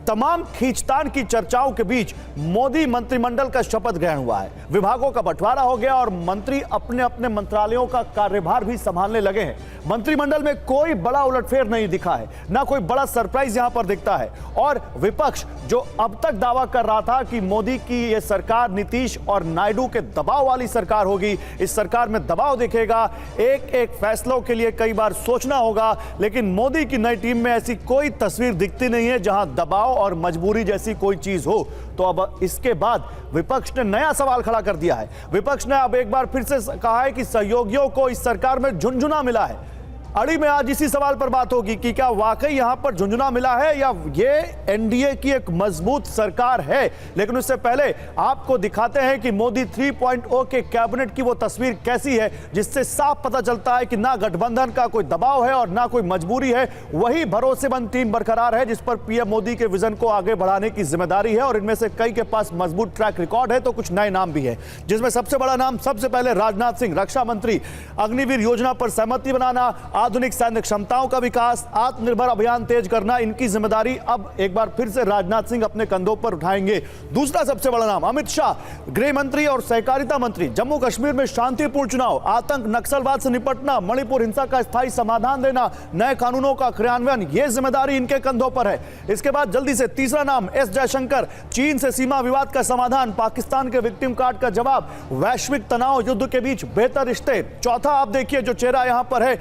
तमाम खींचतान की चर्चाओं के बीच मोदी मंत्रिमंडल का शपथ ग्रहण हुआ है। विभागों का बंटवारा हो गया और मंत्री अपने अपने मंत्रालयों का कार्यभार भी संभालने लगे हैं। मंत्रिमंडल में कोई बड़ा उलटफेर नहीं दिखा है, ना कोई बड़ा सरप्राइज यहां पर दिखता है। और विपक्ष जो अब तक दावा कर रहा था कि मोदी की यह सरकार नीतीश और नायडू के दबाव वाली सरकार होगी, इस सरकार में दबाव दिखेगा, एक एक फैसलों के लिए कई बार सोचना होगा, लेकिन मोदी की नई टीम में ऐसी कोई तस्वीर दिखती नहीं है जहां दबाव और मजबूरी जैसी कोई चीज हो। तो अब इसके बाद विपक्ष ने नया सवाल खड़ा कर दिया है। विपक्ष ने अब एक बार फिर से कहा है कि सहयोगियों को इस सरकार में झुनझुना मिला है। अड़ी में आज इसी सवाल पर बात होगी कि क्या वाकई यहां पर झुनझुना मिला है या ये एनडीए की एक मजबूत सरकार है। लेकिन उससे पहले आपको दिखाते हैं कि मोदी 3.0 के कैबिनेट की वो तस्वीर कैसी है, जिससे साफ पता चलता है कि ना गठबंधन का कोई दबाव है और ना कोई मजबूरी है। वही भरोसेमंद टीम बरकरार है जिस पर पीएम मोदी के विजन को आगे बढ़ाने की जिम्मेदारी है। और इनमें से कई के पास मजबूत ट्रैक रिकॉर्ड है, तो कुछ नए नाम भी है, जिसमें सबसे बड़ा नाम सबसे पहले राजनाथ सिंह, रक्षा मंत्री। अग्निवीर योजना पर सहमति बनाना, आधुनिक सैन्य क्षमताओं का विकास, आत्मनिर्भर अभियान तेज करना, इनकी जिम्मेदारी अब एक बार फिर से राजनाथ सिंह अपने कंधों पर उठाएंगे। दूसरा सबसे बड़ा नाम अमित शाह, गृह मंत्री और सहकारिता मंत्री। जम्मू कश्मीर में शांतिपूर्ण चुनाव, आतंक नक्सलवाद से निपटना, मणिपुर हिंसा का स्थायी समाधान देना, नए कानूनों का क्रियान्वयन, यह जिम्मेदारी इनके कंधों पर है। इसके बाद जल्दी से तीसरा नाम एस जयशंकर, चीन से सीमा विवाद का समाधान, पाकिस्तान के विक्टिम कार्ड का जवाब, वैश्विक तनाव, युद्ध के बीच बेहतर रिश्ते। चौथा आप देखिए जो चेहरा यहां पर है,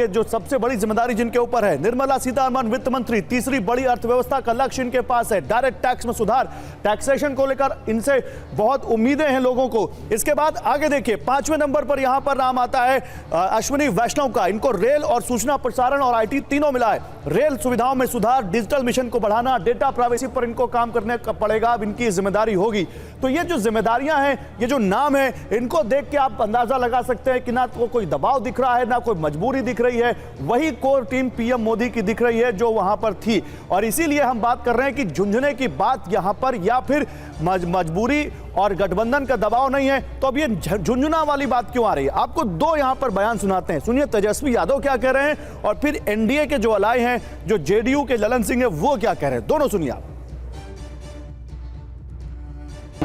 जो सबसे बड़ी जिम्मेदारी जिनके ऊपर है, निर्मला सीतारमण वित्त मंत्री। तीसरी बड़ी अर्थव्यवस्था का लक्ष्य इनके पास है, डायरेक्ट टैक्स में सुधार, टैक्सेशन को लेकर इनसे बहुत उम्मीदें हैं लोगों को। इसके बाद आगे देखिए 5वें नंबर पर यहां पर नाम आता है अश्विनी वैष्णव का। इनको रेल और सूचना प्रसारण और आईटी तीनों मिला है। रेल सुविधाओं में सुधार, डिजिटल मिशन को बढ़ाना, डेटा प्राइवेसी पर इनको काम करने का पड़ेगा, अब इनकी जिम्मेदारी होगी। तो ये जो जिम्मेदारियां हैं, ये जो नाम है, इनको देख के आप अंदाजा लगा सकते हैं कि ना तो कोई दबाव दिख रहा है, ना कोई मजबूरी दिख रही है। वही कोर टीम पीएम मोदी की दिख रही है जो वहां पर थी। और इसीलिए हम बात कर रहे हैं कि झुंझुने की बात यहां पर या फिर मजबूरी और गठबंधन का दबाव नहीं है, तो अब ये झुंझुना वाली बात क्यों आ रही है। आपको दो यहां पर बयान सुनाते हैं, सुनिए तेजस्वी यादव क्या कह रहे हैं और फिर एनडीए के जो अलाय हैं, जो जेडीयू के ललन सिंह है, वो क्या कह रहे हैं। दोनों सुनिए आप।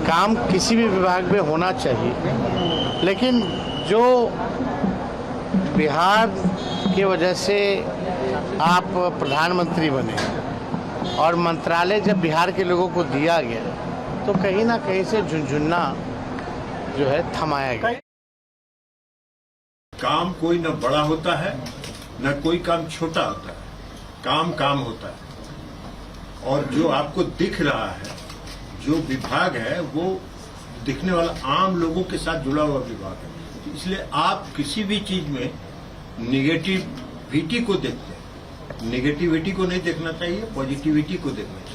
काम किसी भी विभाग में होना चाहिए, लेकिन जो बिहार की वजह से आप प्रधानमंत्री बने और मंत्रालय जब बिहार के लोगों को दिया गया, तो कहीं ना कहीं से झुनझुना जो है थमाया गया। काम कोई न बड़ा होता है न कोई काम छोटा होता है, काम काम होता है। और जो आपको दिख रहा है, जो विभाग है, वो दिखने वाला आम लोगों के साथ जुड़ा हुआ विभाग है। इसलिए आप किसी भी चीज में निगेटिविटी को देखते हैं, निगेटिविटी को नहीं देखना चाहिए, पॉजिटिविटी को देखना चाहिए।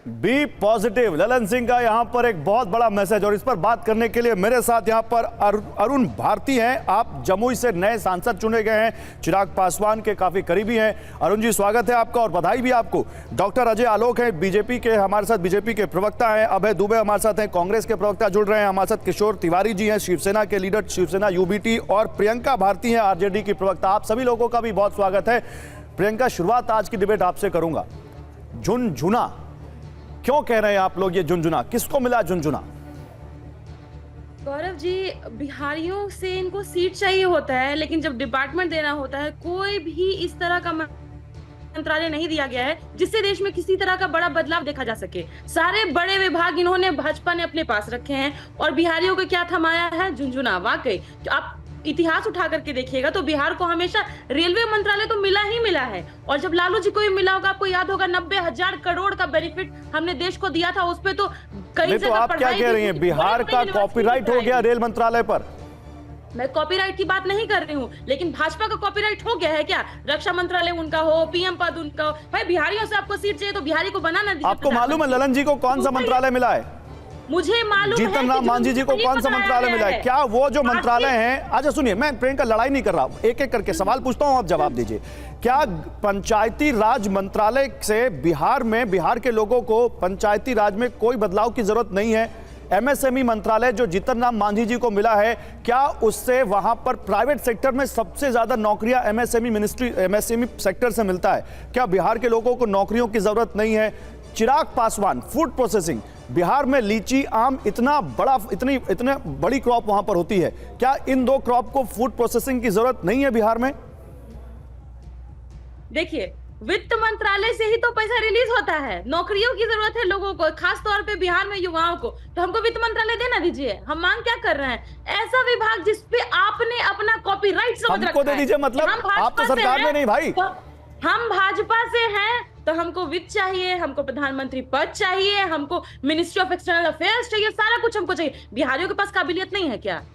बी पॉजिटिव, ललन सिंह का यहां पर एक बहुत बड़ा मैसेज। और इस पर बात करने के लिए मेरे साथ यहां पर अरुण भारती हैं। आप जमुई से नए सांसद चुने गए हैं, चिराग पासवान के काफी करीबी हैं। अरुण जी स्वागत है आपका और बधाई भी आपको। डॉक्टर अजय आलोक हैं बीजेपी के, हमारे साथ बीजेपी के प्रवक्ता हैं। अभय दुबे हमारे साथ हैं, कांग्रेस के प्रवक्ता जुड़ रहे हैं हमारे साथ। किशोर तिवारी जी हैं, शिवसेना के लीडर, शिवसेना यूबीटी। और प्रियंका भारती हैं, आरजेडी की प्रवक्ता। आप सभी लोगों का भी बहुत स्वागत है। प्रियंका, शुरुआत आज की डिबेट आपसे करूंगा। झुनझुना क्यों कह रहे हैं आप लोग, ये झुनझुना किसको मिला झुनझुना? गौरव जी, बिहारियों से इनको सीट चाहिए होता है, लेकिन जब डिपार्टमेंट देना होता है, कोई भी इस तरह का मंत्रालय नहीं दिया गया है जिससे देश में किसी तरह का बड़ा बदलाव देखा जा सके। सारे बड़े विभाग इन्होंने भाजपा ने अपने पास रखे हैं और बिहारियों को क्या थमाया है? झुनझुना। वाकई आप इतिहास उठा करके देखिएगा तो बिहार को हमेशा रेलवे मंत्रालय तो मिला ही मिला है। और जब लालू जी को भी मिला होगा, आपको याद होगा 90,000 करोड़ का बेनिफिट हमने देश को दिया था, उस पे तो कई जगह। तो आप क्या कह रही हैं, बिहार का कॉपीराइट हो गया रेल मंत्रालय पर? मैं कॉपीराइट की बात नहीं कर रही हूँ, लेकिन भाजपा का कॉपीराइट हो गया है क्या? रक्षा मंत्रालय उनका हो, पीएम पद उनका हो। भाई बिहारियों से आपको सीट चाहिए तो बिहारी को बनाना दीजिए। आपको मालूम है ललन जी को कौन सा मंत्रालय मिला है? मुझे मालूम है। जीतन राम मांझी जी को कौन सा मंत्रालय मिला है? क्या वो जो मंत्रालय है, अच्छा सुनिए, मैं प्रियंका लड़ाई नहीं कर रहा, एक एक करके सवाल पूछता हूं, आप जवाब दीजिए। क्या पंचायती राज मंत्रालय से बिहार के लोगों को पंचायती राज में कोई बदलाव की जरूरत नहीं है? एमएसएमई मंत्रालय जो जीतन राम मांझी जी को मिला है, क्या उससे वहां पर प्राइवेट सेक्टर में सबसे ज्यादा एमएसएमई सेक्टर से मिलता है? क्या बिहार के लोगों को नौकरियों की जरूरत नहीं है? चिराग पासवान, फूड प्रोसेसिंग, बिहार में लीची, आम इतने बड़ी क्रॉप वहां पर होती है, क्या इन दो क्रॉप को फूड प्रोसेसिंग की जरूरत नहीं है बिहार में? देखिए, वित्त मंत्रालय से ही तो पैसा रिलीज होता है, नौकरियों की जरूरत है लोगों को, खास तौर पे बिहार में युवाओं को, तो हमको वित्त मंत्रालय देना दीजिए। हम मांग क्या कर रहे हैं? ऐसा विभाग जिसपे आपने अपना कॉपीराइट समझ रखा है। हमको दे दीजिए, मतलब आप तो सरकार में नहीं भाई। हम भाजपा से हैं तो हमको वित्त चाहिए, हमको प्रधानमंत्री पद चाहिए, हमको मिनिस्ट्री ऑफ एक्सटर्नल अफेयर्स चाहिए, सारा कुछ हमको चाहिए। बिहारियों के पास काबिलियत नहीं है क्या?